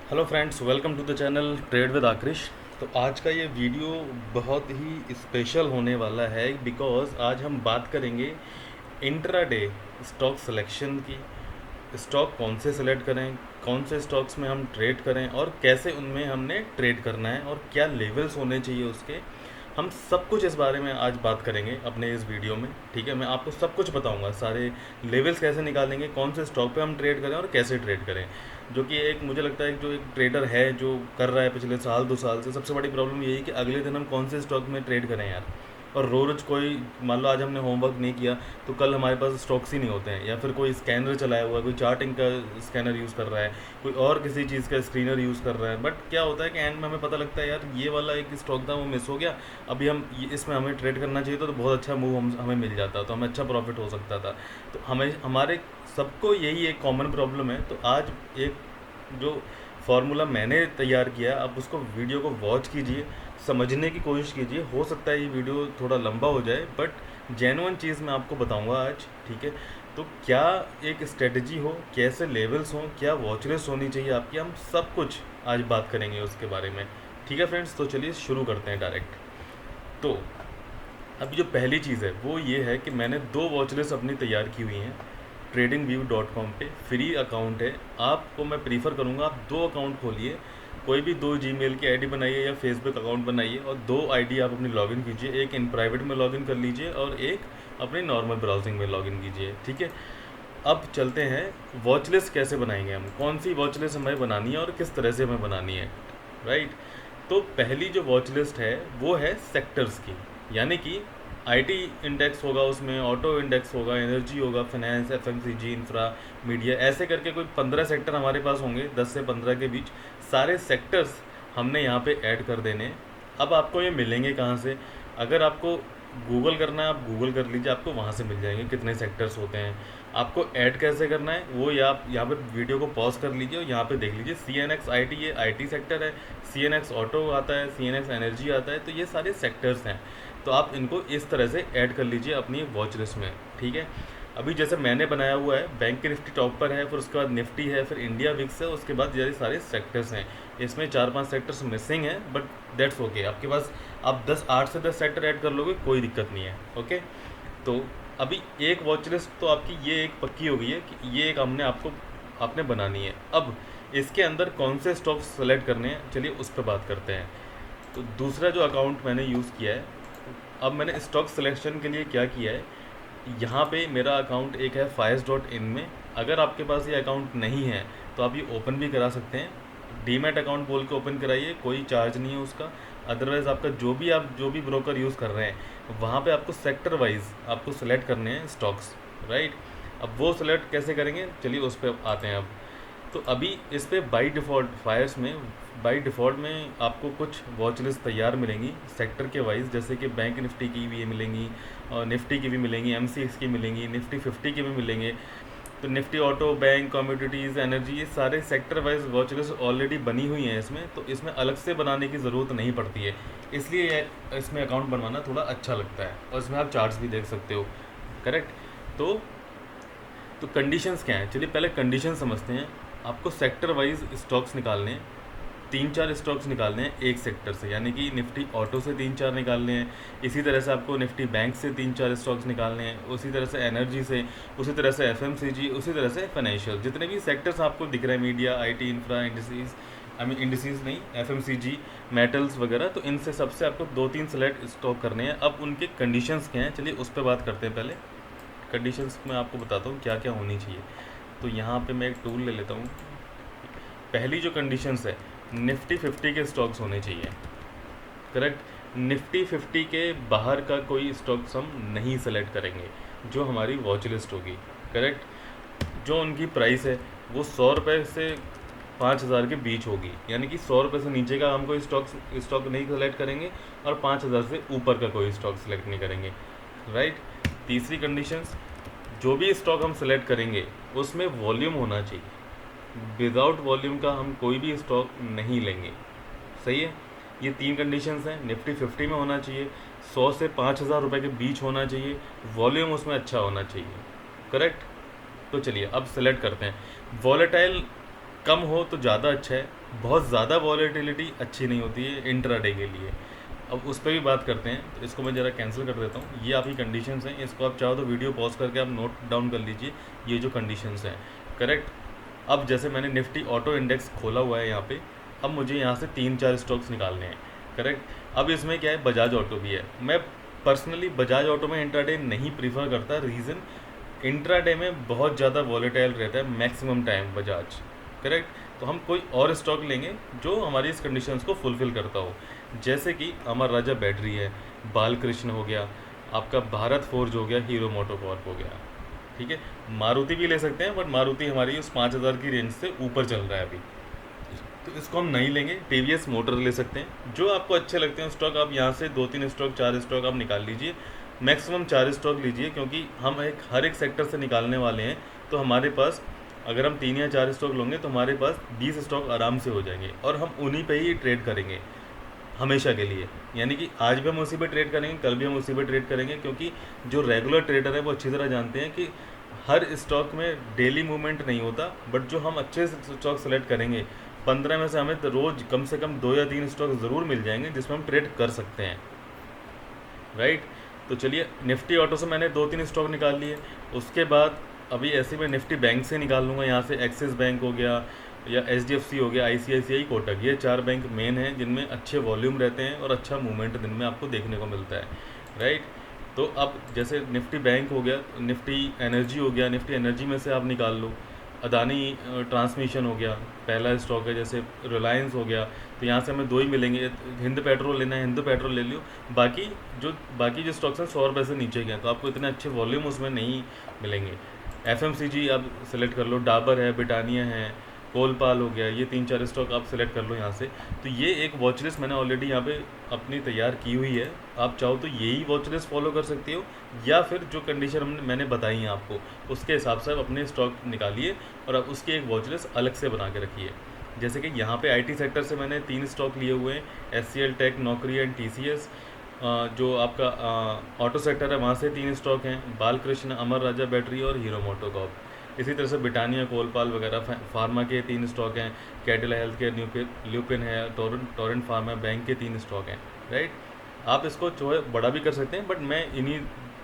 Hello friends, welcome to the channel trade with Aakrish. तो आज का ये वीडियो बहुत ही स्पेशल होने वाला है बिकॉज़ आज हम बात करेंगे इंट्राडे स्टॉक सिलेक्शन की। स्टॉक कौन से सिलेक्ट करें, कौन से स्टॉक्स में हम ट्रेड करें और कैसे उनमें हमने ट्रेड करना है और क्या लेवल्स होने चाहिए उसके। हम सब कुछ इस बारे में आज बात करेंगे अपने इस वीडियो में। ठीक है, मैं आपको सब कुछ बताऊंगा, सारे लेवल्स कैसे निकालेंगे, कौन से स्टॉक पे हम ट्रेड करें और कैसे ट्रेड करें। जो कि एक मुझे लगता है जो एक ट्रेडर है जो कर रहा है पिछले साल 2 साल से, सबसे बड़ी प्रॉब्लम यही है कि अगले दिन हम कौन से स्टॉक में ट्रेड करें यार। और रोज़ कोई, मान लो आज हमने होमवर्क नहीं किया तो कल हमारे पास स्टॉक्स ही नहीं होते हैं, या फिर कोई स्कैनर चलाया हुआ है, कोई चार्टिंग का स्कैनर यूज़ कर रहा है, कोई और किसी चीज़ का स्क्रीनर यूज़ कर रहा है। बट क्या होता है कि एंड में हमें पता लगता है यार ये वाला एक स्टॉक था वो मिस हो गया, अभी हम इसमें हमें ट्रेड करना चाहिए तो बहुत अच्छा मूव हमें मिल जाता, तो हमें अच्छा प्रॉफिट हो सकता था। तो हमें हमारे सबको यही एक कॉमन प्रॉब्लम है। तो आज एक जो फार्मूला मैंने तैयार किया है, आप उसको वीडियो को वॉच कीजिए, समझने की कोशिश कीजिए। हो सकता है ये वीडियो थोड़ा लंबा हो जाए बट जेन्युइन चीज़ मैं आपको बताऊंगा आज। ठीक है, तो क्या एक स्ट्रेटजी हो, कैसे लेवल्स हों, क्या वॉच लिस्ट होनी चाहिए आपकी, हम सब कुछ आज बात करेंगे उसके बारे में। ठीक है फ्रेंड्स, तो चलिए शुरू करते हैं डायरेक्ट। तो अभी जो पहली चीज़ है वो ये है कि मैंने 2 वॉच लिस्ट अपनी तैयार की हुई हैं। tradingview.com पे फ्री अकाउंट है, आपको मैं प्रीफर करूँगा आप 2 अकाउंट खोलिए। कोई भी 2 जीमेल की आईडी बनाइए या फेसबुक अकाउंट बनाइए और 2 आईडी आप अपनी लॉगिन कीजिए। एक इन प्राइवेट में लॉगिन कर लीजिए और एक अपनी नॉर्मल ब्राउजिंग में लॉगिन कीजिए। ठीक है, अब चलते हैं वॉच लिस्ट कैसे बनाएंगे, हम कौन सी वॉच लिस्ट हमें बनानी है और किस तरह से हमें बनानी है। राइट, तो पहली जो वॉच लिस्ट है वो है सेक्टर्स की, यानी कि आईटी इंडेक्स होगा, उसमें ऑटो इंडेक्स होगा, एनर्जी होगा, फाइनेंस, एफएमसीजी, इंफ्रा, मीडिया, ऐसे करके कोई 15 सेक्टर हमारे पास होंगे, 10 से 15 के बीच। सारे सेक्टर्स हमने यहाँ पे ऐड कर देने हैं। अब आपको ये मिलेंगे कहाँ से? अगर आपको गूगल करना है आप गूगल कर लीजिए, आपको वहाँ से मिल जाएंगे कितने सेक्टर्स होते हैं। आपको ऐड कैसे करना है वो, या आप यहाँ पे वीडियो को पॉज कर लीजिए और यहाँ पे देख लीजिए। C N X I T, ये आई टी सेक्टर है। सी एन एक्स ऑटो आता है, सी एन एक्स एनर्जी आता है, तो ये सारे सेक्टर्स हैं। तो आप इनको इस तरह से ऐड कर लीजिए अपनी वॉच लिस्ट में। ठीक है, अभी जैसे मैंने बनाया हुआ है, बैंक की निफ्टी टॉप पर है, फिर उसके बाद निफ्टी है, फिर इंडिया विक्स है, उसके बाद ये सारे सेक्टर्स हैं। इसमें 4-5 सेक्टर्स मिसिंग हैं बट दैट्स ओके। आपके पास आप 8 से 10 सेक्टर ऐड कर लोगे, कोई दिक्कत नहीं है। ओके, तो अभी एक वॉच लिस्ट तो आपकी ये एक पक्की हो गई है कि ये एक आपने बनानी है। अब इसके अंदर कौन से स्टॉक्स सेलेक्ट करने हैं, चलिए उस पर बात करते हैं। तो दूसरा जो अकाउंट मैंने यूज़ किया है, अब मैंने स्टॉक सिलेक्शन के लिए क्या किया है, यहाँ पे मेरा अकाउंट एक है फाइज.इन में। अगर आपके पास ये अकाउंट नहीं है तो आप ये ओपन भी करा सकते हैं। डीमैट अकाउंट बोल के ओपन कराइए, कोई चार्ज नहीं है उसका। अदरवाइज़ आपका जो भी ब्रोकर यूज़ कर रहे हैं वहाँ पे आपको सेक्टर वाइज आपको सेलेक्ट करने हैं स्टॉक्स। राइट, अब वो सेलेक्ट कैसे करेंगे, चलिए उस पर आते हैं अब। तो अभी इस पे बाई डिफ़ॉल्ट फायर्स में बाई डिफ़ॉल्ट में आपको कुछ वॉच लिस्ट तैयार मिलेंगी सेक्टर के वाइज, जैसे कि बैंक निफ्टी की भी मिलेंगी और निफ्टी की भी मिलेंगी, एमसीएक्स की मिलेंगी, निफ्टी 50 के भी मिलेंगे। तो Nifty auto, bank, commodities, energy, ये सारे sector wise watch list already बनी हुई हैं इसमें, तो इसमें अलग से बनाने की ज़रूरत नहीं पड़ती है। इसलिए इसमें अकाउंट बनवाना थोड़ा अच्छा लगता है और इसमें आप चार्ट्स भी देख सकते हो। करेक्ट, तो कंडीशंस क्या हैं, चलिए पहले कंडीशन समझते हैं। आपको सेक्टर वाइज स्टॉक्स निकालने हैं, 3-4 स्टॉक्स निकालने हैं एक सेक्टर से, यानी कि निफ्टी ऑटो से 3-4 निकालने हैं। इसी तरह से आपको निफ्टी बैंक से 3-4 स्टॉक्स निकालने हैं, उसी तरह से एनर्जी से, उसी तरह से एफएमसीजी, उसी तरह से फाइनेंशियल, जितने भी सेक्टर्स आपको दिख रहे हैं, media, IT, infra, industries, industries नहीं, एफएमसीजी, मेटल्स वगैरह, तो इनसे सबसे आपको 2-3 सेलेक्ट स्टॉक करने हैं। अब उनके कंडीशंस क्या हैं, चलिए उस पर बात करते हैं। पहले कंडीशंस मैं आपको बताता हूँ क्या क्या होनी चाहिए। तो यहाँ पे मैं एक टूल ले लेता हूँ। पहली जो कंडीशंस है, निफ्टी 50 के स्टॉक्स होने चाहिए। करेक्ट, निफ्टी 50 के बाहर का कोई स्टॉक्स हम नहीं सेलेक्ट करेंगे जो हमारी वॉच लिस्ट होगी। करेक्ट, जो उनकी प्राइस है वो 100 रुपये से 5,000 के बीच होगी, यानी कि 100 रुपये से नीचे का हम कोई स्टॉक नहीं सेलेक्ट करेंगे और 5,000 से ऊपर का कोई स्टॉक सेलेक्ट नहीं करेंगे। राइट, तीसरी कंडीशंस, जो भी स्टॉक हम सेलेक्ट करेंगे उसमें वॉल्यूम होना चाहिए। विदाउट वॉल्यूम का हम कोई भी स्टॉक नहीं लेंगे। सही है, ये 3 कंडीशंस हैं। निफ्टी 50 में होना चाहिए, 100 से 5,000 रुपये के बीच होना चाहिए, वॉल्यूम उसमें अच्छा होना चाहिए। करेक्ट, तो चलिए अब सेलेक्ट करते हैं। वॉलेटाइल कम हो तो ज़्यादा अच्छा है, बहुत ज़्यादा वॉलेटिलिटी अच्छी नहीं होती है इंट्राडे के लिए। अब उस पर भी बात करते हैं, तो इसको मैं ज़रा कैंसिल कर देता हूँ। ये आपकी कंडीशंस हैं, इसको आप चाहो तो वीडियो पॉज करके आप नोट डाउन कर लीजिए, ये जो कंडीशंस हैं, करेक्ट। अब जैसे मैंने निफ्टी ऑटो इंडेक्स खोला हुआ है यहाँ पे, अब मुझे यहाँ से 3-4 स्टॉक्स निकालने हैं, करेक्ट। अब इसमें क्या है, बजाज ऑटो भी है। मैं पर्सनली बजाज ऑटो में इंट्राडे नहीं प्रीफर करता, रीज़न इंट्राडे में बहुत ज़्यादा वॉलेटाइल रहता है मैक्सिमम टाइम बजाज, करेक्ट। तो हम कोई और स्टॉक लेंगे जो हमारी इस कंडीशंस को फुलफ़िल करता हो, जैसे कि अमर राजा बैटरी है, बालकृष्ण हो गया, आपका भारत फोर्ज हो गया, हीरो मोटोकॉर्प हो गया, ठीक है। मारुति भी ले सकते हैं, बट मारुति हमारी उस 5,000 की रेंज से ऊपर चल रहा है अभी, तो इसको हम नहीं लेंगे। टीवीएस मोटर ले सकते हैं। जो आपको अच्छे लगते हैं स्टॉक, आप यहाँ से 2-3 स्टॉक 4 स्टॉक आप निकाल लीजिए, मैक्सिमम 4 स्टॉक लीजिए, क्योंकि हम हर एक सेक्टर से निकालने वाले हैं। तो हमारे पास अगर हम 3 या 4 स्टॉक लेंगे तो हमारे पास 20 स्टॉक आराम से हो जाएंगे, और हम उन्हीं पे ही ट्रेड करेंगे हमेशा के लिए। यानी कि आज भी हम उसी पे ट्रेड करेंगे, कल भी हम उसी पे ट्रेड करेंगे, क्योंकि जो रेगुलर ट्रेडर है वो अच्छी तरह जानते हैं कि हर स्टॉक में डेली मूवमेंट नहीं होता, बट जो हम अच्छे स्टॉक सेलेक्ट करेंगे 15 में से हमें तो रोज़ कम से कम 2 या 3 स्टॉक ज़रूर मिल जाएंगे जिसमें हम ट्रेड कर सकते हैं, राइट। तो चलिए, निफ्टी ऑटो से मैंने 2-3 स्टॉक निकाल लिए। उसके बाद अभी ऐसे मैं निफ्टी बैंक से निकाल लूँगा, यहाँ से एक्सिस बैंक हो गया या एचडीएफसी हो गया, आईसीआईसीआई, कोटक, ये 4 बैंक मेन हैं जिनमें अच्छे वॉल्यूम रहते हैं और अच्छा मूवमेंट दिन में आपको देखने को मिलता है, राइट। तो अब जैसे निफ्टी बैंक हो गया, निफ्टी एनर्जी हो गया, निफ्टी एनर्जी में से आप निकाल लो। अदानी ट्रांसमिशन हो गया, पहला स्टॉक है। जैसे रिलायंस हो गया, तो यहाँ से हमें 2 ही मिलेंगे। हिंद पेट्रोल लेना है, हिंद पेट्रोल ले लियो। बाकी जो स्टॉक्स हैं 100 रुपये से नीचे के हैं, तो आपको इतने अच्छे वॉल्यूम उसमें नहीं मिलेंगे। एफएमसीजी आप सेलेक्ट कर लो, डाबर है, ब्रिटानिया है, कोलपाल हो गया, ये 3-4 स्टॉक आप सेलेक्ट कर लो यहाँ से। तो ये एक वॉच लिस्ट मैंने ऑलरेडी यहाँ पे अपनी तैयार की हुई है। आप चाहो तो यही वॉच लिस्ट फॉलो कर सकती हो, या फिर जो कंडीशन मैंने बताई है आपको, उसके हिसाब से आप अपने स्टॉक निकालिए और आप उसकी एक वॉच लिस्ट अलग से बना के रखिए। जैसे कि यहाँ पे आईटी सेक्टर से मैंने 3 स्टॉक लिए हुए हैं, एचसीएल टेक, नौकरी एंड टीसीएस। जो आपका ऑटो सेक्टर है वहाँ से 3 स्टॉक हैं, बालकृष्ण, अमर राजा बैटरी और हीरो मोटोकॉर्प। इसी तरह से ब्रिटानिया, कोलपाल वगैरह फार्मा के 3 स्टॉक हैं, कैडिला हेल्थ केयर, ल्यूपिन है, टोरेंट फार्मा बैंक के 3 स्टॉक हैं, राइट। आप इसको जो है बड़ा भी कर सकते हैं, बट मैं इन्हीं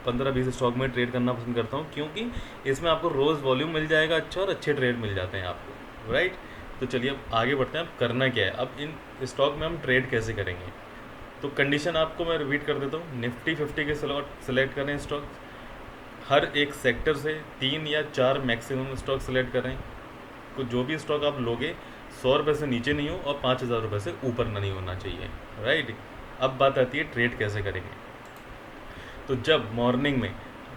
15-20 स्टॉक में ट्रेड करना पसंद करता हूँ, क्योंकि इसमें आपको रोज़ वॉल्यूम मिल जाएगा अच्छा, और अच्छे ट्रेड मिल जाते हैं आपको, राइट। तो चलिए अब आगे बढ़ते हैं। अब करना क्या है, अब इन स्टॉक में हम ट्रेड कैसे करेंगे। तो कंडीशन आपको मैं रिपीट कर देता हूँ। निफ्टी 50 के सेलेक्ट करें स्टॉक, हर एक सेक्टर से 3 या 4 मैक्सिमम स्टॉक सेलेक्ट करें। तो जो भी स्टॉक आप लोगे 100 रुपये से नीचे नहीं हो और 5,000 रुपये से ऊपर नहीं होना चाहिए, राइट। अब बात आती है ट्रेड कैसे करेंगे। तो जब मॉर्निंग में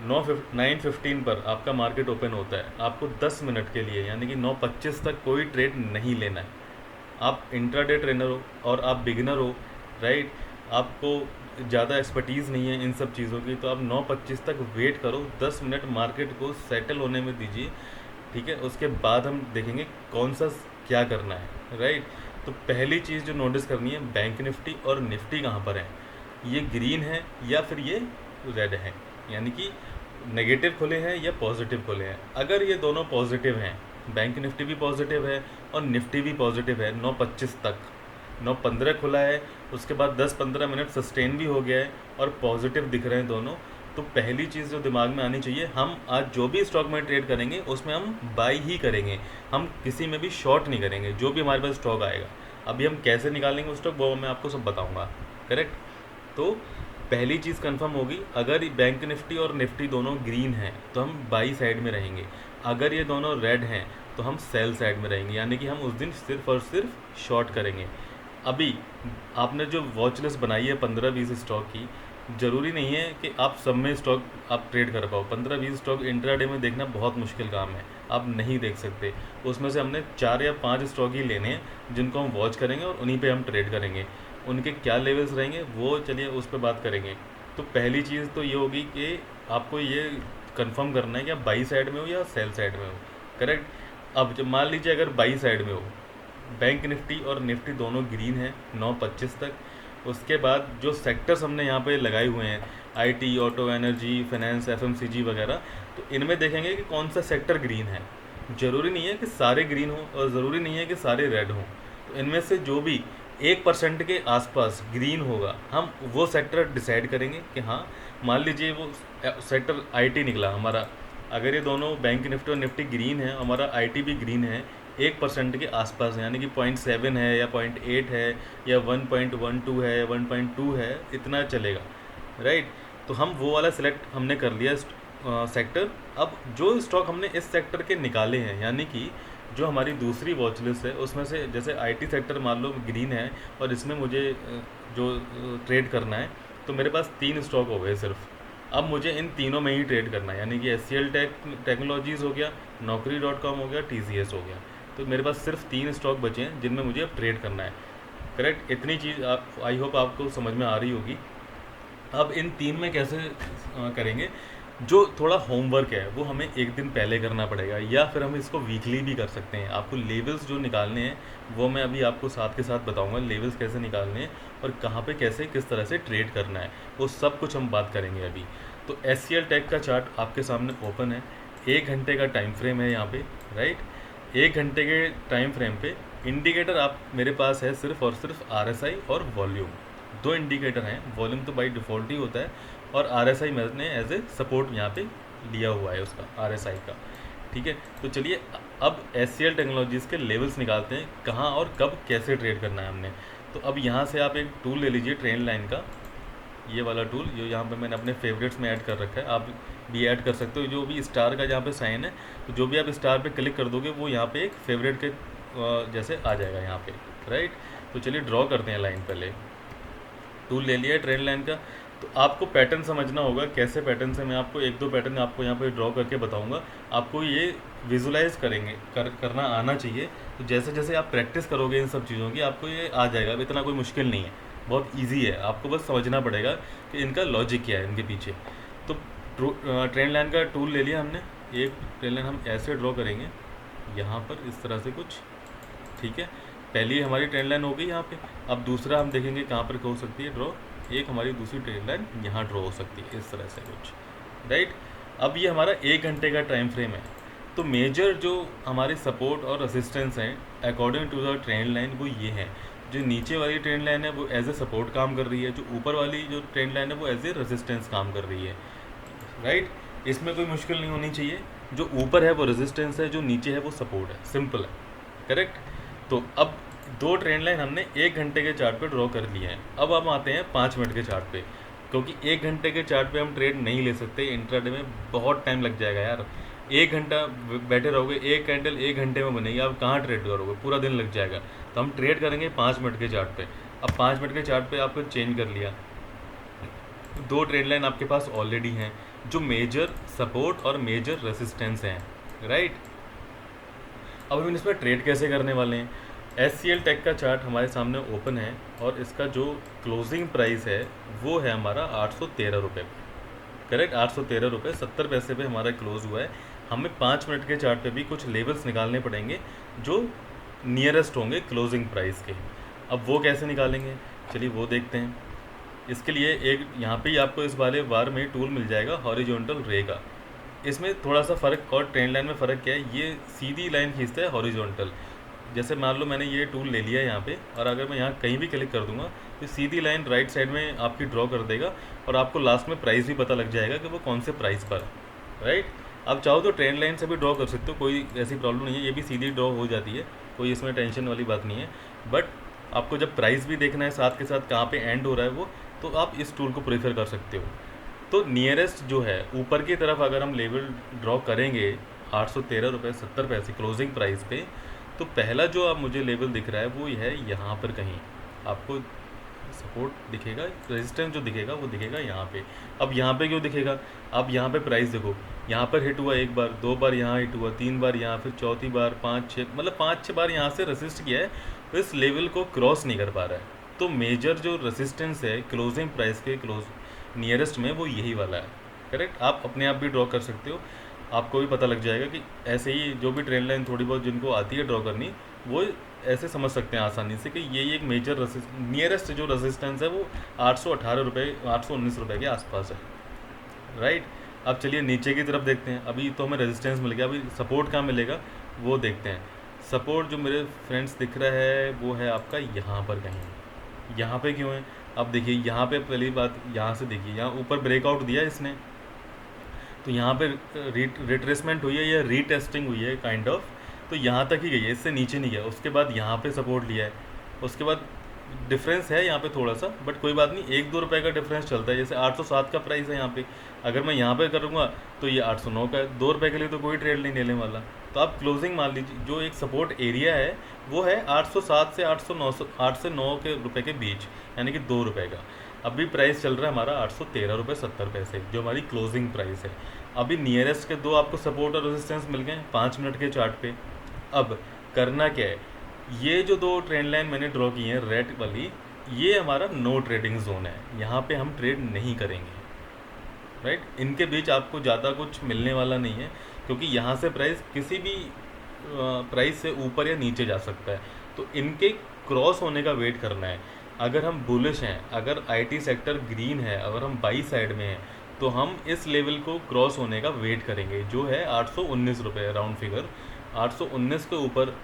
9:15 पर आपका मार्केट ओपन होता है, आपको 10 मिनट के लिए यानी कि 9:25 तक कोई ट्रेड नहीं लेना है। आप इंट्राडे ट्रेनर हो और आप बिगिनर हो, राइट, आपको ज़्यादा एक्सपर्टीज़ नहीं है इन सब चीज़ों की, तो आप 9:25 तक वेट करो, 10 मिनट मार्केट को सेटल होने में दीजिए, ठीक है। उसके बाद हम देखेंगे कौन सा क्या करना है, राइट। तो पहली चीज़ जो नोटिस करनी है, बैंक निफ्टी और निफ्टी कहाँ पर है, ये ग्रीन है या फिर ये रेड है, यानी कि नेगेटिव खुले हैं या पॉजिटिव खुले हैं। अगर ये दोनों पॉजिटिव हैं, बैंक निफ्टी भी पॉजिटिव है और निफ्टी भी पॉजिटिव है 9:25 तक, 9:15 खुला है, उसके बाद 10-15 मिनट सस्टेन भी हो गया है और पॉजिटिव दिख रहे हैं दोनों, तो पहली चीज़ जो दिमाग में आनी चाहिए, हम आज जो भी स्टॉक में ट्रेड करेंगे उसमें हम बाई ही करेंगे, हम किसी में भी शॉर्ट नहीं करेंगे। जो भी हमारे पास स्टॉक आएगा, अभी हम कैसे निकालेंगे उस स्टॉक वो मैं आपको सब बताऊँगा, करेक्ट। तो पहली चीज़ कंफर्म होगी, अगर बैंक निफ्टी और निफ्टी दोनों ग्रीन हैं तो हम बाई साइड में रहेंगे, अगर ये दोनों रेड हैं तो हम सेल साइड में रहेंगे, यानी कि हम उस दिन सिर्फ और सिर्फ शॉर्ट करेंगे। अभी आपने जो वॉच लिस्ट बनाई है 15-20 स्टॉक की, ज़रूरी नहीं है कि आप सब में स्टॉक आप ट्रेड कर पाओ। 15-20 स्टॉक इंट्राडे में देखना बहुत मुश्किल काम है, आप नहीं देख सकते। उसमें से हमने 4 या 5 स्टॉक ही लेने हैं जिनको हम वॉच करेंगे और उन्हीं पे हम ट्रेड करेंगे। उनके क्या लेवल्स रहेंगे वो चलिए उस पर बात करेंगे। तो पहली चीज़ तो ये होगी कि आपको ये कंफर्म करना है कि आप बाई साइड में हो या सेल साइड में हो, करेक्ट। अब जब मान लीजिए अगर बाई साइड में हो, बैंक निफ्टी और निफ्टी दोनों ग्रीन है 9:25 तक, उसके बाद जो सेक्टर्स हमने यहाँ पे लगाए हुए हैं, IT, auto, energy, finance, FMCG वगैरह, तो इनमें देखेंगे कि कौन सा सेक्टर ग्रीन है। ज़रूरी नहीं है कि सारे ग्रीन हो और ज़रूरी नहीं है कि सारे रेड हों, तो इनमें से जो भी 1% के आसपास ग्रीन होगा, हम वो सेक्टर डिसाइड करेंगे कि हाँ, मान लीजिए वो सेक्टर आईटी निकला हमारा, अगर ये दोनों बैंक निफ्टी और निफ्टी ग्रीन है, हमारा आईटी भी ग्रीन है, 1% के आसपास, यानी कि 0.7 है या 0.8 है या 1.12 है, 1.2 है, इतना चलेगा, राइट। तो हम वो वाला सिलेक्ट हमने कर लिया सेक्टर। अब जो स्टॉक हमने इस सेक्टर के निकाले हैं, यानी कि जो हमारी दूसरी वॉच लिस्ट है उसमें से, जैसे आईटी सेक्टर मान लो ग्रीन है और इसमें मुझे जो ट्रेड करना है, तो मेरे पास 3 स्टॉक हो गए सिर्फ। अब मुझे इन तीनों में ही ट्रेड करना है, यानी कि एचसीएल टेक्नोलॉजीज़ हो गया, Naukri.com हो गया, टीसीएस हो गया। तो मेरे पास सिर्फ 3 स्टॉक बचे हैं जिनमें मुझे अब ट्रेड करना है, करेक्ट। इतनी चीज़ आप, आई होप आपको समझ में आ रही होगी। अब इन 3 में कैसे करेंगे, जो थोड़ा होमवर्क है वो हमें एक दिन पहले करना पड़ेगा, या फिर हम इसको वीकली भी कर सकते हैं। आपको लेवल्स जो निकालने हैं वो मैं अभी आपको साथ के साथ बताऊंगा, लेवल्स कैसे निकालने हैं और कहाँ पे कैसे किस तरह से ट्रेड करना है, वो सब कुछ हम बात करेंगे अभी। तो एचसीएल टेक का चार्ट आपके सामने ओपन है, 1 घंटे का टाइम फ्रेम है यहाँ पे, राइट। 1 घंटे के टाइम फ्रेम पे इंडिकेटर आप मेरे पास है सिर्फ और सिर्फ आरएसआई और वॉल्यूम, 2 इंडिकेटर हैं। वॉल्यूम तो बाई डिफ़ॉल्ट ही होता है, और आरएसआई मैंने एज ए सपोर्ट यहाँ पे लिया हुआ है उसका, आरएसआई का, ठीक है। तो चलिए अब एचसीएल टेक्नोलॉजीज़ के लेवल्स निकालते हैं, कहाँ और कब कैसे ट्रेड करना है हमने। तो अब यहाँ से आप एक टूल ले लीजिए, ट्रेंड लाइन का, ये वाला टूल, जो यहाँ पे मैंने अपने फेवरेट्स में ऐड कर रखा है, आप भी ऐड कर सकते हो। जो भी स्टार का जहाँ पे साइन है, तो जो भी आप स्टार पे क्लिक कर दोगे वो यहाँ पे एक फेवरेट के जैसे आ जाएगा यहाँ पे, राइट। तो चलिए ड्रॉ करते हैं लाइन, पहले टूल ले लिया है ट्रेंड लाइन का। तो आपको पैटर्न समझना होगा, कैसे पैटर्न से मैं आपको 1-2 पैटर्न आपको यहाँ पे ड्रॉ करके बताऊँगा। आपको ये विजुलाइज करना आना चाहिए। तो जैसे जैसे आप प्रैक्टिस करोगे इन सब चीज़ों की, आपको ये आ जाएगा। अब इतना कोई मुश्किल नहीं है, बहुत ईजी है, आपको बस समझना पड़ेगा कि इनका लॉजिक क्या है इनके पीछे। तो ट्रेंड लाइन का टूल ले लिया हमने, एक ट्रेंड लाइन हम ऐसे ड्रॉ करेंगे यहाँ पर, इस तरह से कुछ, ठीक है। पहली हमारी ट्रेंड लाइन हो गई यहाँ पे। अब दूसरा हम देखेंगे कहाँ पर हो सकती है ड्रॉ, एक हमारी दूसरी ट्रेंड लाइन यहाँ ड्रॉ हो सकती है, इस तरह से कुछ, राइट। अब ये हमारा 1 घंटे का टाइम फ्रेम है। तो मेजर जो हमारे सपोर्ट और रेसिस्टेंस हैं according to the trend line, वो ये हैं। जो नीचे वाली ट्रेंड लाइन है वो एज ए सपोर्ट काम कर रही है, जो ऊपर वाली जो ट्रेंड लाइन है वो एज ए रेजिस्टेंस काम कर रही है, राइट। इसमें कोई मुश्किल नहीं होनी चाहिए। जो ऊपर है वो रेजिस्टेंस है, जो नीचे है वो सपोर्ट है, सिंपल है, करेक्ट। तो अब 2 ट्रेंड लाइन हमने 1 घंटे के चार्ट पे ड्रॉ कर लिए हैं। अब हम आते हैं 5 मिनट के चार्ट पे, क्योंकि 1 घंटे के चार्ट पे हम ट्रेड नहीं ले सकते, इंट्राडे में बहुत टाइम लग जाएगा यार। 1 घंटा बैठे रहोगे, एक कैंडल 1 घंटे में बनेगी, आप कहाँ ट्रेड करोगे, पूरा दिन लग जाएगा। तो हम ट्रेड करेंगे 5 मिनट के चार्ट पे। अब 5 मिनट के चार्ट पे आपको चेंज कर लिया, 2 ट्रेंड लाइन आपके पास ऑलरेडी हैं जो मेजर सपोर्ट और मेजर रेसिस्टेंस हैं, राइट। अब हम इसमें ट्रेड कैसे करने वाले हैं। एचसीएल टेक का चार्ट हमारे सामने ओपन है और इसका जो क्लोजिंग प्राइस है वो है हमारा 813 रुपये, करेक्ट। 813 रुपये 70 पैसे पे हमारा क्लोज हुआ है। हमें 5 मिनट के चार्ट पे भी कुछ लेवल्स निकालने पड़ेंगे जो नियरेस्ट होंगे क्लोजिंग प्राइस के। अब वो कैसे निकालेंगे, चलिए वो देखते हैं। इसके लिए एक यहाँ पे ही आपको इस वाले बार में टूल मिल जाएगा हॉरिजॉन्टल रे का। इसमें थोड़ा सा फ़र्क और ट्रेंड लाइन में फ़र्क क्या है, ये सीधी लाइन खींचता है हॉरिजॉन्टल। जैसे मान लो मैंने ये टूल ले लिया है यहाँ पे, और अगर मैं यहाँ कहीं भी क्लिक कर दूंगा तो सीधी लाइन राइट साइड में आपकी ड्रॉ कर देगा, और आपको लास्ट में प्राइस भी पता लग जाएगा कि वो कौन से प्राइस पर है, राइट। आप चाहो तो ट्रेंड लाइन से भी ड्रॉ कर सकते हो, कोई ऐसी प्रॉब्लम नहीं है, ये भी सीधी ड्रॉ हो जाती है, कोई इसमें टेंशन वाली बात नहीं है। बट आपको जब प्राइस भी देखना है साथ के साथ कहाँ पे एंड हो रहा है वो, तो आप इस टूल को प्रेफर कर सकते हो। तो नियरेस्ट जो है ऊपर की तरफ अगर हम लेवल ड्रॉ करेंगे 813 रुपये 70 पैसे क्लोजिंग प्राइस पे, तो पहला जो आप मुझे लेवल दिख रहा है वो है यहाँ पर कहीं आपको सपोर्ट दिखेगा, रेजिस्टेंस जो दिखेगा वो दिखेगा यहाँ पे। अब यहाँ पे क्यों दिखेगा, अब यहाँ पे प्राइस देखो, यहाँ पर हिट हुआ 1 बार, 2 बार यहाँ हिट हुआ, 3 बार यहाँ, फिर चौथी बार 5-6, मतलब 5-6 बार यहाँ से रेसिस्ट किया है, तो इस लेवल को क्रॉस नहीं कर पा रहा है। तो मेजर जो रेसिस्टेंस है क्लोजिंग प्राइस के नियरेस्ट में वो यही वाला है, करेक्ट। आप अपने आप भी ड्रॉ कर सकते हो, आपको भी पता लग जाएगा कि ऐसे ही जो भी ट्रेंड लाइन थोड़ी बहुत जिनको आती है ड्रॉ करनी, वो ऐसे समझ सकते हैं आसानी से कि ये एक मेजर नियरेस्ट जो रेजिस्टेंस है वो 818 रुपये 819 रुपये के आसपास है, राइट। अब चलिए नीचे की तरफ देखते हैं। अभी तो हमें रेजिस्टेंस मिल गया, अभी सपोर्ट कहाँ मिलेगा वो देखते हैं। सपोर्ट जो मेरे फ्रेंड्स दिख रहा है वो है आपका यहाँ पर कहीं। यहाँ पे क्यों है? अब देखिए यहाँ पे पहली बात, यहाँ से देखिए, यहाँ ऊपर ब्रेकआउट दिया है इसने, तो यहाँ पे रिट्रेसमेंट हुई है या रीटेस्टिंग हुई है काइंड ऑफ, तो यहाँ तक ही गई है, इससे नीचे नहीं गया। उसके बाद यहाँ पे सपोर्ट लिया है, उसके बाद डिफरेंस है यहाँ पे थोड़ा सा, बट कोई बात नहीं, 1-2 रुपए का डिफरेंस चलता है। जैसे 807 का प्राइस है यहाँ पे, अगर मैं यहाँ पे करूँगा तो ये 809 का है। 2 रुपए के लिए तो कोई ट्रेड नहीं लेने वाला। तो आप क्लोजिंग मान लीजिए, जो एक सपोर्ट एरिया है वो है 807 से 809, 8 से 9 के रुपए के बीच, यानी कि 2 रुपए का। अभी प्राइस चल रहा है हमारा 813 रुपये 70 पैसे, जो हमारी क्लोजिंग प्राइस है। अभी नियरेस्ट के दो आपको सपोर्ट और रेजिस्टेंस मिल गए 5 मिनट के चार्ट पे। अब करना क्या है, ये जो दो ट्रेंड लाइन मैंने ड्रॉ की हैं रेड वाली, ये हमारा नो ट्रेडिंग जोन है, यहाँ पे हम ट्रेड नहीं करेंगे, राइट। इनके बीच आपको ज़्यादा कुछ मिलने वाला नहीं है, क्योंकि यहाँ से प्राइस किसी भी प्राइस से ऊपर या नीचे जा सकता है। तो इनके क्रॉस होने का वेट करना है। अगर हम बुलिश हैं, अगर आईटी सेक्टर ग्रीन है, अगर हम बाई साइड में हैं, तो हम इस लेवल को क्रॉस होने का वेट करेंगे, जो है 819 रुपये राउंड फिगर। 819 के ऊपर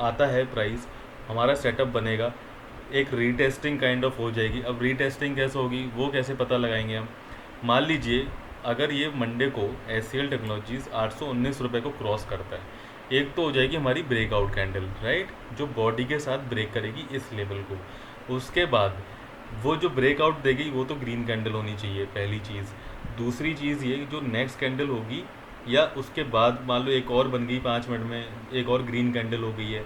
आता है प्राइस, हमारा सेटअप बनेगा, एक रीटेस्टिंग काइंड ऑफ हो जाएगी। अब रीटेस्टिंग कैसे होगी, वो कैसे पता लगाएंगे हम? मान लीजिए अगर ये मंडे को एचसीएल टेक्नोलॉजीज़ 819 रुपये को क्रॉस करता है, एक तो हो जाएगी हमारी ब्रेकआउट कैंडल, राइट, जो बॉडी के साथ ब्रेक करेगी इस लेवल को। उसके बाद वो जो ब्रेकआउट देगी वो तो ग्रीन कैंडल होनी चाहिए, पहली चीज़। दूसरी चीज़ ये, जो नेक्स्ट कैंडल होगी या उसके बाद मान लो एक और बन गई 5 मिनट में, एक और ग्रीन कैंडल हो गई है,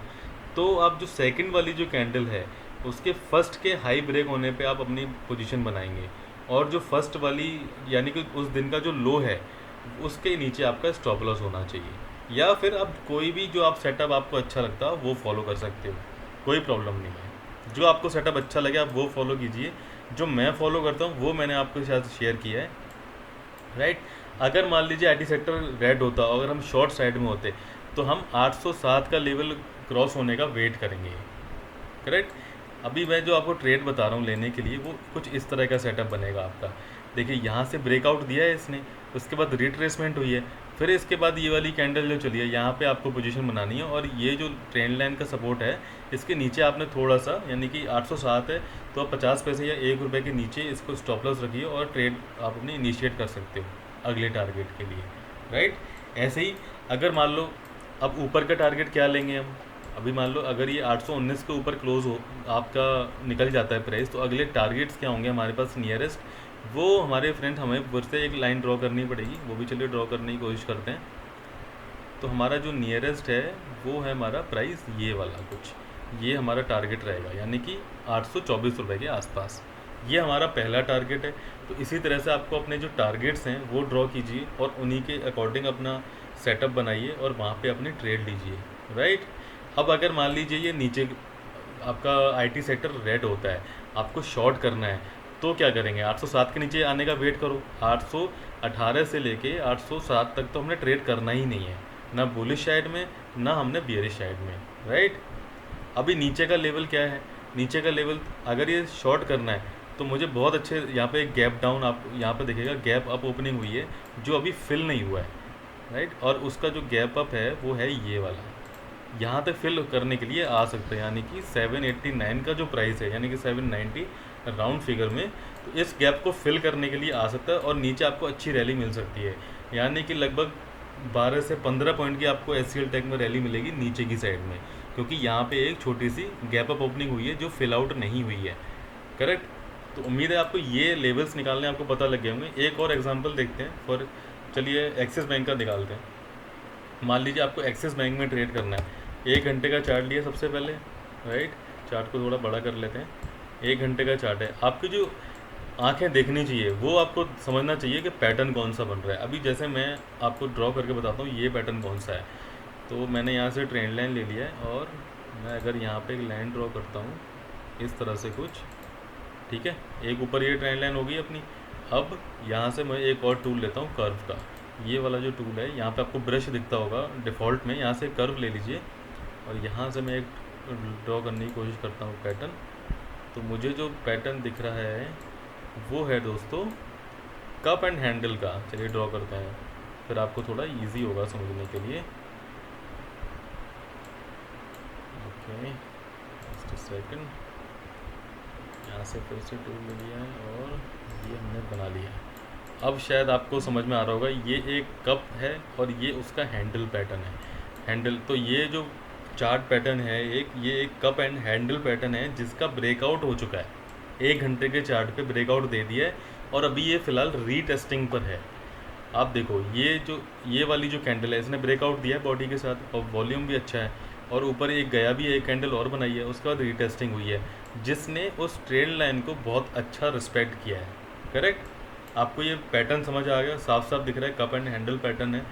तो अब जो सेकंड वाली जो कैंडल है उसके फर्स्ट के हाई ब्रेक होने पे आप अपनी पोजीशन बनाएंगे, और जो फर्स्ट वाली यानी कि उस दिन का जो लो है उसके नीचे आपका स्टॉप लॉस होना चाहिए। या फिर आप कोई भी जो आप सेटअप आपको अच्छा लगता हो वो फॉलो कर सकते हो, कोई प्रॉब्लम नहीं है। जो आपको सेटअप अच्छा लगे आप वो फॉलो कीजिए। जो मैं फॉलो करता हूँ वो मैंने आपके साथ शेयर किया है, राइट। अगर मान लीजिए आईटी सेक्टर रेड होता, अगर हम शॉर्ट साइड में होते, तो हम 807 का लेवल क्रॉस होने का वेट करेंगे, करेक्ट। अभी मैं जो आपको ट्रेड बता रहा हूँ लेने के लिए, वो कुछ इस तरह का सेटअप बनेगा आपका। देखिए यहाँ से ब्रेकआउट दिया है इसने, उसके बाद रिट्रेसमेंट हुई है, फिर इसके बाद ये वाली कैंडल जो चली है, यहाँ पे आपको पोजीशन बनानी है, और ये जो ट्रेंड लाइन का सपोर्ट है इसके नीचे आपने थोड़ा सा, यानी कि 807 है तो आप 50 पैसे या 1 रुपये के नीचे इसको स्टॉप लॉस रखिए और ट्रेड आप अपनी इनिशिएट कर सकते हो अगले टारगेट के लिए, राइट। ऐसे ही अगर मान लो अब ऊपर का टारगेट क्या लेंगे हम, अभी मान लो अगर ये 819 के ऊपर क्लोज हो आपका निकल जाता है प्राइस, तो अगले टारगेट्स क्या होंगे हमारे पास नियरेस्ट, वो हमारे फ्रेंड हमें फिर से एक लाइन ड्रॉ करनी पड़ेगी, वो भी चलिए ड्रॉ करने की कोशिश करते हैं। तो हमारा जो नियरेस्ट है वो है हमारा प्राइस ये वाला कुछ, ये हमारा टारगेट रहेगा, यानी कि 824 रुपये के आसपास। ये हमारा पहला टारगेट है। तो इसी तरह से आपको अपने जो टारगेट्स हैं वो ड्रॉ कीजिए और उन्हीं के अकॉर्डिंग अपना सेटअप बनाइए और वहाँ पे अपनी ट्रेड लीजिए, राइट। अब अगर मान लीजिए ये नीचे आपका आईटी सेक्टर रेड होता है, आपको शॉर्ट करना है, तो क्या करेंगे, 807 के नीचे आने का वेट करो। 818 से लेके 807 तक तो हमने ट्रेड करना ही नहीं है, ना बुलिश साइड में ना हमने बियरिश साइड में, राइट। अभी नीचे का लेवल क्या है, नीचे का लेवल अगर ये शॉर्ट करना है तो मुझे बहुत अच्छे, यहाँ पे एक गैप डाउन आप यहाँ पे देखिएगा, गैप अप ओपनिंग हुई है जो अभी फिल नहीं हुआ है, राइट। और उसका जो गैप अप है वो है ये वाला, यहाँ तक फिल करने के लिए आ सकते हैं, यानी कि 789 का जो प्राइस है, यानी कि 790 राउंड फिगर में, तो इस गैप को फिल करने के लिए आ सकता है और नीचे आपको अच्छी रैली मिल सकती है, यानी कि लगभग 12 से 15 पॉइंट की आपको एचसीएल टेक में रैली मिलेगी नीचे की साइड में, क्योंकि यहाँ पे एक छोटी सी गैप अप ओपनिंग हुई है जो फिल आउट नहीं हुई है, करेक्ट। तो उम्मीद है आपको ये लेवल्स निकालने आपको पता लग गए होंगे। एक और एग्जांपल देखते हैं, फॉर चलिए एक्सिस बैंक का निकालते हैं। मान लीजिए आपको एक्सिस बैंक में ट्रेड करना है, 1 घंटे का चार्ट लिया सबसे पहले, राइट। चार्ट को थोड़ा बड़ा कर लेते हैं, 1 घंटे का चार्ट है। आपकी जो आंखें देखनी चाहिए, वो आपको समझना चाहिए कि पैटर्न कौन सा बन रहा है। अभी जैसे मैं आपको ड्रॉ करके बताता हूँ ये पैटर्न कौन सा है, तो मैंने यहाँ से ट्रेंड लाइन ले लिया है और मैं अगर यहाँ पे एक लाइन ड्रॉ करता हूँ इस तरह से कुछ, ठीक है, एक ऊपर ये ट्रेंड लाइन हो गई अपनी। अब यहाँ से मैं एक और टूल लेता हूँ कर्व का, ये वाला जो टूल है, यहाँ पे आपको ब्रश दिखता होगा डिफ़ॉल्ट में, यहाँ से कर्व ले लीजिए और यहाँ से मैं एक ड्रॉ करने की कोशिश करता हूँ पैटर्न। तो मुझे जो पैटर्न दिख रहा है वो है दोस्तों कप एंड हैंडल का। चलिए ड्रॉ करते हैं, फिर आपको थोड़ा इजी होगा समझने के लिए। Okay, just a second. यहाँ से फिर से टूल ले लिया है और ये हमने बना लिया है। अब शायद आपको समझ में आ रहा होगा, ये एक कप है और ये उसका हैंडल पैटर्न है। हैंडल तो ये जो चार्ट पैटर्न है, ये एक कप एंड हैंडल पैटर्न है जिसका ब्रेकआउट हो चुका है। 1 घंटे के चार्ट पे ब्रेकआउट दे दिया है और अभी ये फ़िलहाल रीटेस्टिंग पर है। आप देखो, ये वाली जो कैंडल है इसने ब्रेकआउट दिया है बॉडी के साथ और वॉल्यूम भी अच्छा है, और ऊपर एक गया भी है, एक कैंडल और बनाई है, उसके बाद रीटेस्टिंग हुई है जिसने उस ट्रेंड लाइन को बहुत अच्छा रिस्पेक्ट किया है। करेक्ट? आपको ये पैटर्न समझ आ गया, साफ साफ दिख रहा है, कप एंड हैंडल पैटर्न है।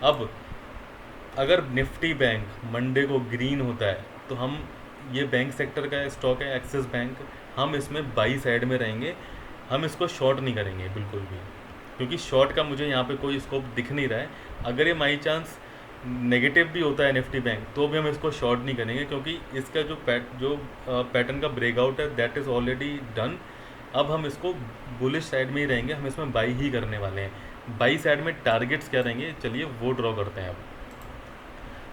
अब अगर निफ्टी बैंक मंडे को ग्रीन होता है तो हम, ये बैंक सेक्टर का स्टॉक है एक्सिस बैंक, हम इसमें बाई साइड में रहेंगे, हम इसको शॉर्ट नहीं करेंगे बिल्कुल भी, क्योंकि शॉर्ट का मुझे यहाँ पे कोई स्कोप दिख नहीं रहा है। अगर ये बाई चांस नेगेटिव भी होता है निफ्टी बैंक तो भी हम इसको शॉर्ट नहीं करेंगे, क्योंकि इसका जो पैटर्न का ब्रेकआउट है दैट इज़ ऑलरेडी डन। अब हम इसको बुलिश साइड में ही रहेंगे, हम इसमें बाई ही करने वाले हैं। बाई साइड में टारगेट्स क्या रहेंगे, चलिए वो ड्रॉ करते हैं अब।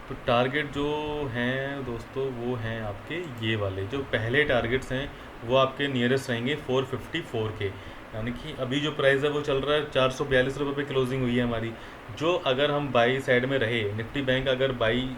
तो टारगेट जो हैं दोस्तों वो हैं आपके ये वाले, जो पहले टारगेट्स हैं वो आपके नियरेस्ट रहेंगे 454 के, यानी कि अभी जो प्राइस है वो चल रहा है 442 रुपये पे क्लोजिंग हुई है हमारी। जो अगर हम बाई साइड में रहे, निफ्टी बैंक अगर बाई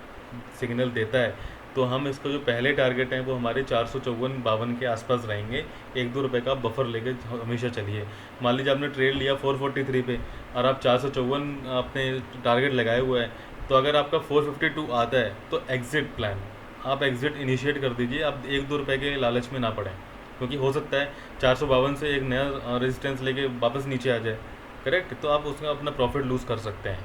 सिग्नल देता है तो हम इसको जो पहले टारगेट हैं वो हमारे 454-52 के आसपास रहेंगे। 1-2 रुपये का बफर लेके हमेशा चलिए। मान लीजिए आपने ट्रेड लिया 443 पे और आप 454 आपने टारगेट लगाए हुआ है, तो अगर आपका 452 आता है तो एग्ज़िट प्लान, आप एग्ज़िट इनिशिएट कर दीजिए। आप 1-2 रुपये के लालच में ना पड़ें, क्योंकि हो सकता है 452 से एक नया रेजिस्टेंस लेके वापस नीचे आ जाए। करेक्ट? तो आप उसमें अपना प्रॉफिट लूज़ कर सकते हैं।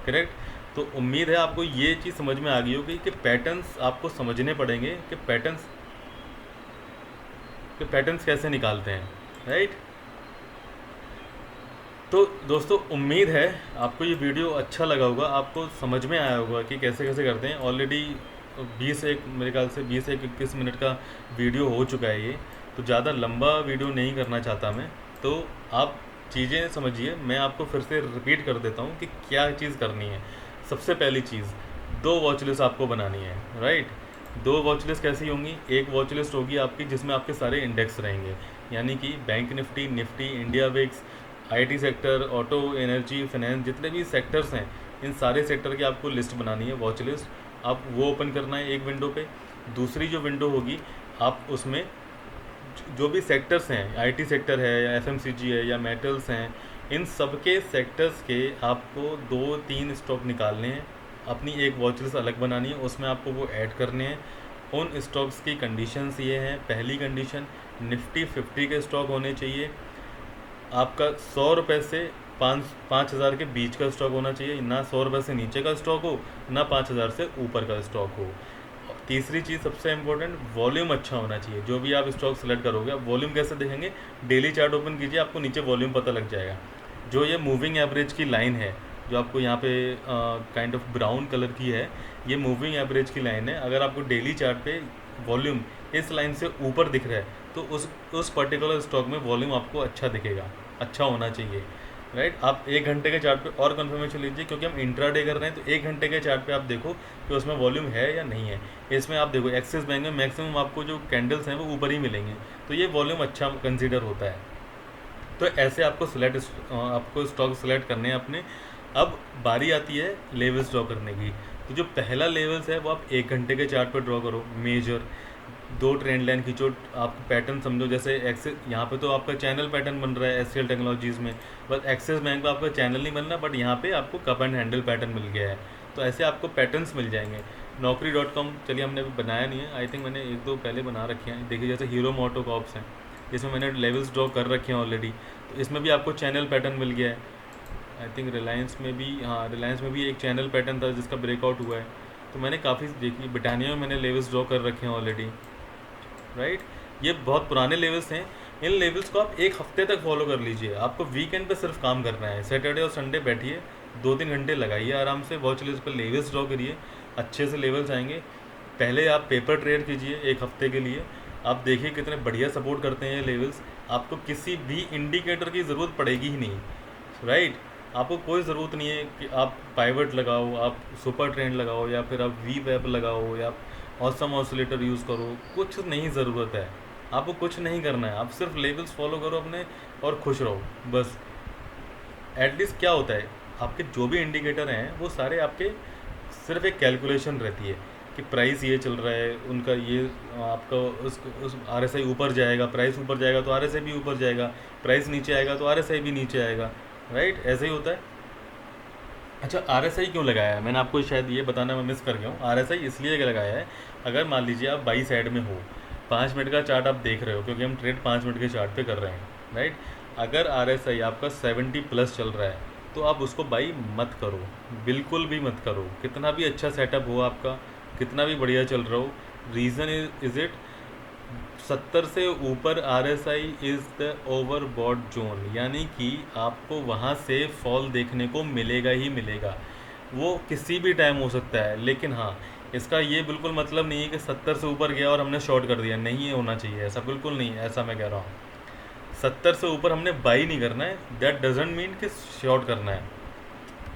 करेक्ट? तो उम्मीद है आपको ये चीज़ समझ में आ गई होगी कि पैटर्न्स आपको समझने पड़ेंगे कि पैटर्न्स कैसे निकालते हैं। राइट? तो दोस्तों उम्मीद है आपको ये वीडियो अच्छा लगा होगा, आपको समझ में आया होगा कि कैसे कैसे करते हैं। ऑलरेडी 21 मेरे ख्याल से 21 मिनट का वीडियो हो चुका है ये, तो ज़्यादा लंबा वीडियो नहीं करना चाहता मैं। तो आप चीज़ें समझिए, मैं आपको फिर से रिपीट कर देता हूँ कि क्या चीज़ करनी है। सबसे पहली चीज़, 2 वॉच लिस्ट आपको बनानी है। राइट? 2 वॉच लिस्ट कैसी होंगी, एक वॉच लिस्ट होगी आपकी जिसमें आपके सारे इंडेक्स रहेंगे, यानी कि bank Nifty, Nifty, India VIX, IT sector, auto, energy, finance, जितने भी सेक्टर्स हैं इन सारे सेक्टर की आपको लिस्ट बनानी है, वॉच लिस्ट। आप वो ओपन करना है एक विंडो पे। दूसरी जो विंडो होगी आप उसमें जो भी सेक्टर्स हैं, आईटी सेक्टर है या एफएमसीजी है या मेटल्स हैं, इन सब के सेक्टर्स के आपको 2-3 स्टॉक निकालने हैं, अपनी एक वॉच लिस्ट अलग बनानी है, उसमें आपको वो ऐड करने हैं। उन स्टॉक्स की कंडीशंस ये हैं। पहली कंडीशन, निफ्टी 50 के स्टॉक होने चाहिए, आपका 100 रुपये से 5,000 के बीच का स्टॉक होना चाहिए, ना 100 रुपये से नीचे का स्टॉक हो, ना 5,000 से ऊपर का स्टॉक हो। तीसरी चीज़ सबसे इम्पोर्टेंट, वॉल्यूम अच्छा होना चाहिए। जो भी आप स्टॉक सेलेक्ट करोगे, आप वॉल्यूम कैसे देखेंगे, डेली चार्ट ओपन कीजिए, आपको नीचे वॉल्यूम पता लग जाएगा। जो ये मूविंग एवरेज की लाइन है, जो आपको यहाँ पे काइंड ऑफ ब्राउन कलर की है, ये मूविंग एवरेज की लाइन है। अगर आपको डेली चार्ट पे वॉल्यूम इस लाइन से ऊपर दिख रहा है तो उस पर्टिकुलर स्टॉक में वॉल्यूम आपको अच्छा दिखेगा, अच्छा होना चाहिए। राइट? आप 1 घंटे के चार्ट पे और कन्फर्मेशन लीजिए, क्योंकि हम इंट्राडे कर रहे हैं, तो 1 घंटे के चार्ट पे आप देखो कि उसमें वॉल्यूम है या नहीं है। इसमें आप देखो एक्सिस बैंक में मैक्सिमम आपको जो कैंडल्स हैं वो ऊपर ही मिलेंगे, तो ये वॉल्यूम अच्छा कंसिडर होता है। तो ऐसे आपको आपको स्टॉक सेलेक्ट करने हैं अपने। अब बारी आती है लेवल्स ड्रॉ करने की। तो जो पहला लेवल्स है वो आप 1 घंटे के चार्ट पर ड्रॉ करो, मेजर 2 ट्रेंड लाइन खींचो, आप पैटर्न समझो। जैसे एक्सिस, यहाँ पे तो आपका चैनल पैटर्न बन रहा है एससीएल टेक्नोलॉजीज़ में, बस एक्सिस बैंक में आपका चैनल नहीं बन रहा, बट यहाँ पे आपको कप एंड हैंडल पैटर्न मिल गया है। तो ऐसे आपको पैटर्न्स मिल जाएंगे। Naukri.com चलिए हमने अभी बनाया नहीं है, आई थिंक मैंने 1-2 पहले बना रखे हैं। देखिए जैसे हीरो मोटो कॉप्स हैं, इसमें मैंने लेवल्स ड्रॉ कर रखे हैं ऑलरेडी, तो इसमें भी आपको चैनल पैटर्न मिल गया है। आई थिंक रिलायंस में भी, हाँ रिलायंस में भी एक चैनल पैटर्न था जिसका ब्रेकआउट हुआ है। तो मैंने काफ़ी देखी, ब्रिटानिया में मैंने लेवल्स ड्रॉ कर रखे हैं ऑलरेडी। राइट? ये बहुत पुराने लेवल्स हैं। इन लेवल्स को आप 1 हफ्ते तक फॉलो कर लीजिए। आपको वीकेंड पे सिर्फ काम करना है, सैटरडे और संडे बैठिए, 2-3 घंटे लगाइए आराम से, वॉच लिस्ट पर लेवल्स ड्रॉ करिए, अच्छे से लेवल्स आएंगे। पहले आप पेपर ट्रेड कीजिए 1 हफ्ते के लिए, आप देखिए कितने बढ़िया सपोर्ट करते हैं ये लेवल्स। आपको किसी भी इंडिकेटर की ज़रूरत पड़ेगी ही नहीं। राइट? आपको कोई ज़रूरत नहीं है कि आप पाइवट लगाओ, आप सुपर ट्रेंड लगाओ, या फिर आप वी वेब लगाओ, या ऑसम ऑसिलेटर यूज़ करो, कुछ नहीं ज़रूरत है, आपको कुछ नहीं करना है, आप सिर्फ लेवल्स फॉलो करो अपने और खुश रहो बस। एटलीस्ट क्या होता है, आपके जो भी इंडिकेटर हैं वो सारे आपके सिर्फ एक कैलकुलेशन रहती है कि प्राइस ये चल रहा है उनका, ये आपका उस RSI ऊपर जाएगा, प्राइस ऊपर जाएगा तो RSI भी ऊपर जाएगा, प्राइस नीचे आएगा तो RSI भी नीचे आएगा, राइट, ऐसे ही होता है। अच्छा, RSI क्यों लगाया है, मैंने आपको शायद ये बताना मैं मिस कर गया हूँ। RSI इसलिए लगाया है, अगर मान लीजिए आप बाई साइड में हो, 5 मिनट का चार्ट आप देख रहे हो, क्योंकि हम ट्रेड 5 मिनट के चार्ट पे कर रहे हैं, राइट। अगर RSI आपका 70+ चल रहा है तो आप उसको बाई मत करो, बिल्कुल भी मत करो, कितना भी अच्छा सेटअप हो आपका, कितना भी बढ़िया चल रहा हो। रीज़न इज़ इट 70 से ऊपर RSI is the overbought zone, यानी कि आपको वहाँ से फॉल देखने को मिलेगा ही मिलेगा। वो किसी भी टाइम हो सकता है, लेकिन हाँ, इसका ये बिल्कुल मतलब नहीं है कि 70 से ऊपर गया और हमने शॉर्ट कर दिया, नहीं होना चाहिए ऐसा, बिल्कुल नहीं, ऐसा मैं कह रहा हूँ। 70 से ऊपर हमने बाई नहीं करना है, दैट डजेंट मीन कि शॉर्ट करना है।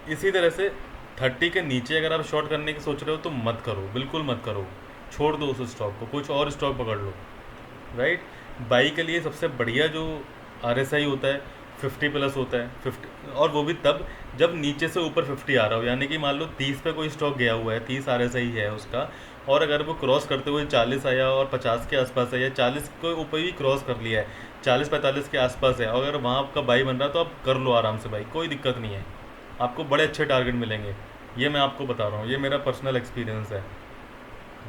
इसी तरह से 30 के नीचे अगर आप शॉर्ट करने की सोच रहे हो तो मत करो, बिल्कुल मत करो, छोड़ दो उस स्टॉक को, कुछ और स्टॉक पकड़ लो, राइट। बाई के लिए सबसे बढ़िया जो RSI होता है 50+ होता है, 50, और वो भी तब जब नीचे से ऊपर 50 आ रहा हो, यानी कि मान लो 30 पे कोई स्टॉक गया हुआ है, 30 RSI है उसका, और अगर वो क्रॉस करते हुए 40 आया और 50 के आसपास है, या 40 के ऊपर भी क्रॉस कर लिया है, 40-45 के आसपास है, और अगर वहाँ आपका बाई बन रहा है तो आप कर लो आराम से बाई, कोई दिक्कत नहीं है, आपको बड़े अच्छे टारगेट मिलेंगे, ये मैं आपको बता रहा हूँ, ये मेरा पर्सनल एक्सपीरियंस है।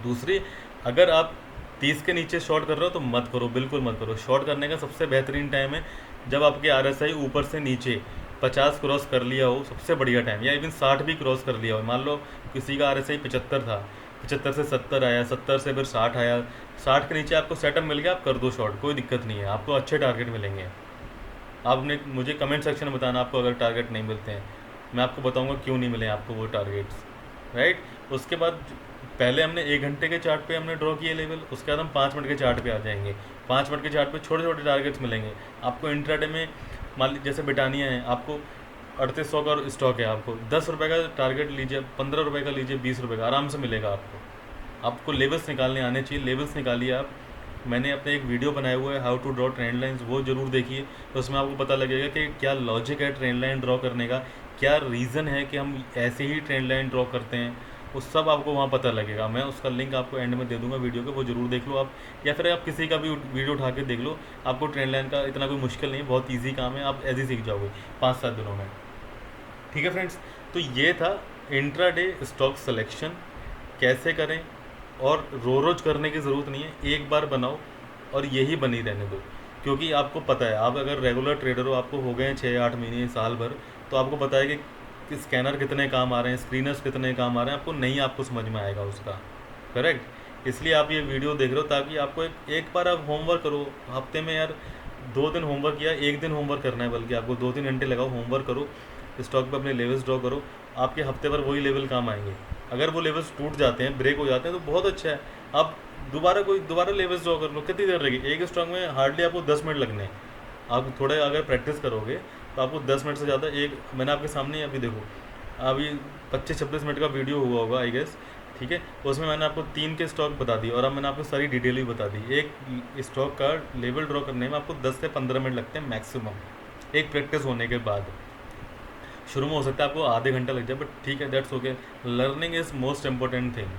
दूसरी, अगर आप 30 के नीचे शॉर्ट कर रहे हो तो मत करो, बिल्कुल मत करो। शॉर्ट करने का सबसे बेहतरीन टाइम है जब आपके RSI ऊपर से नीचे 50 क्रॉस कर लिया हो, सबसे बढ़िया टाइम, या इवन 60 भी क्रॉस कर लिया हो। मान लो किसी का RSI 75 था, 75 से 70 आया, 70 से फिर 60 आया, 60 के नीचे आपको सेटअप मिल गया, आप कर दो शॉर्ट, कोई दिक्कत नहीं है, आपको अच्छे टारगेट मिलेंगे। आपने मुझे कमेंट सेक्शन में बताना आपको अगर टारगेट नहीं मिलते हैं, मैं आपको बताऊंगा क्यों नहीं मिले आपको वो टारगेट्स, राइट। उसके बाद पहले हमने 1 घंटे के चार्ट पे हमने ड्रॉ किए लेवल, उसके बाद हम 5 मिनट के चार्ट पे आ जाएंगे। 5 मिनट के चार्ट पे छोटे छोटे टारगेट्स मिलेंगे आपको। इंट्राडे में मान लीजिए जैसे ब्रिटानिया है, आपको 3800 का स्टॉक है, आपको 10 रुपये का टारगेट लीजिए, 15 रुपये का लीजिए, 20 रुपये का आराम से मिलेगा आपको। आपको लेवल्स निकालने आने चाहिए, लेवल्स निकालिए आप। मैंने अपने एक वीडियो बनाया हुआ है how to draw trend lines, वो ज़रूर देखिए, तो उसमें आपको पता लगेगा कि क्या लॉजिक है ट्रेंड लाइन ड्रॉ करने का, क्या रीज़न है कि हम ऐसे ही ट्रेंड लाइन ड्रॉ करते हैं, वो सब आपको वहाँ पता लगेगा। मैं उसका लिंक आपको एंड में दे दूंगा वीडियो का, वो ज़रूर देख लो आप, या फिर आप किसी का भी वीडियो उठा के देख लो। आपको ट्रेंड लाइन का इतना कोई मुश्किल नहीं, बहुत ईजी काम है, आप ऐसे ही सीख जाओगे 5-7 दिनों में। ठीक है फ्रेंड्स, तो ये था इंट्राडे स्टॉक सिलेक्शन कैसे करें, और रोज़ करने की ज़रूरत नहीं है, एक बार बनाओ और यही बनी रहने दो, क्योंकि आपको पता है, आप अगर रेगुलर ट्रेडर हो, आपको हो गए 6-8 महीने, साल भर, तो आपको पता है कि स्कैनर कितने काम आ रहे हैं, स्क्रीनर्स कितने काम आ रहे हैं, आपको नहीं, आपको समझ में आएगा उसका, करेक्ट। इसलिए आप ये वीडियो देख रहे हो ताकि आपको एक बार आप होमवर्क करो हफ्ते में, यार 2 दिन होमवर्क या 1 दिन होमवर्क करना है, बल्कि आपको 2-3 घंटे लगाओ, होमवर्क करो, स्टॉक पे अपने लेवल्स ड्रॉ करो, आपके हफ्ते भर वही लेवल काम आएंगे। अगर वो लेवल्स टूट जाते हैं, ब्रेक हो जाते हैं, तो बहुत अच्छा है, आप दोबारा लेवल्स ड्रॉ कर लो। कितनी देर लगेगी एक स्टॉक में, हार्डली आपको 10 मिनट लगने हैं। आप थोड़े अगर प्रैक्टिस करोगे तो आपको 10 मिनट से ज़्यादा, एक मैंने आपके सामने अभी देखो, अभी 25-26 मिनट का वीडियो हुआ होगा आई गेस, ठीक है, उसमें मैंने आपको 3 के स्टॉक बता दिए, और अब मैंने आपको सारी डिटेल भी बता दी। एक स्टॉक का लेवल ड्रॉ करने में आपको 10 से 15 मिनट लगते हैं मैक्सिमम, एक प्रैक्टिस होने के बाद। शुरू में हो सकता है आपको आधे घंटा लग जाए, बट ठीक है, that's okay, learning is most important thing,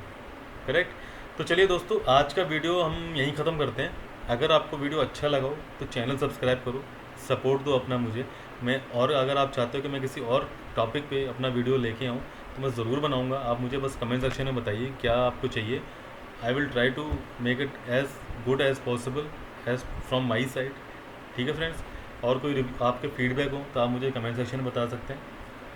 correct. तो चलिए दोस्तों, आज का वीडियो हम यहीं ख़त्म करते हैं। अगर आपको वीडियो अच्छा लगा हो तो चैनल सब्सक्राइब करो, सपोर्ट दो अपना मुझे, मैं, और अगर आप चाहते हो कि मैं किसी और टॉपिक पे अपना वीडियो लेके आऊँ तो मैं ज़रूर बनाऊँगा। आप मुझे बस कमेंट सेक्शन में बताइए क्या आपको चाहिए, I will try to make it as good as possible as from my side. ठीक है फ्रेंड्स, और कोई आपके फीडबैक हो तो आप मुझे कमेंट सेक्शन में बता सकते हैं,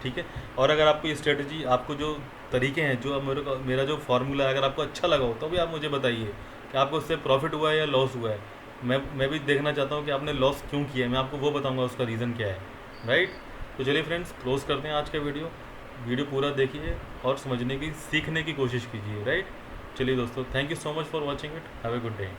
ठीक है। और अगर आपको ये स्ट्रेटजी, आपको जो तरीके हैं, जो मेरा जो फार्मूला है, अगर आपको अच्छा लगा हो तो भी आप मुझे बताइए कि आपको उससे प्रॉफिट हुआ है या लॉस हुआ है। मैं भी देखना चाहता हूँ कि आपने लॉस क्यों किया है, मैं आपको वो बताऊँगा उसका रीज़न क्या है, राइट। तो चलिए फ्रेंड्स, क्लोज करते हैं आज का वीडियो पूरा देखिए और समझने की, सीखने की कोशिश कीजिए, राइट। चलिए दोस्तों, thank you so much for watching it, have a good day.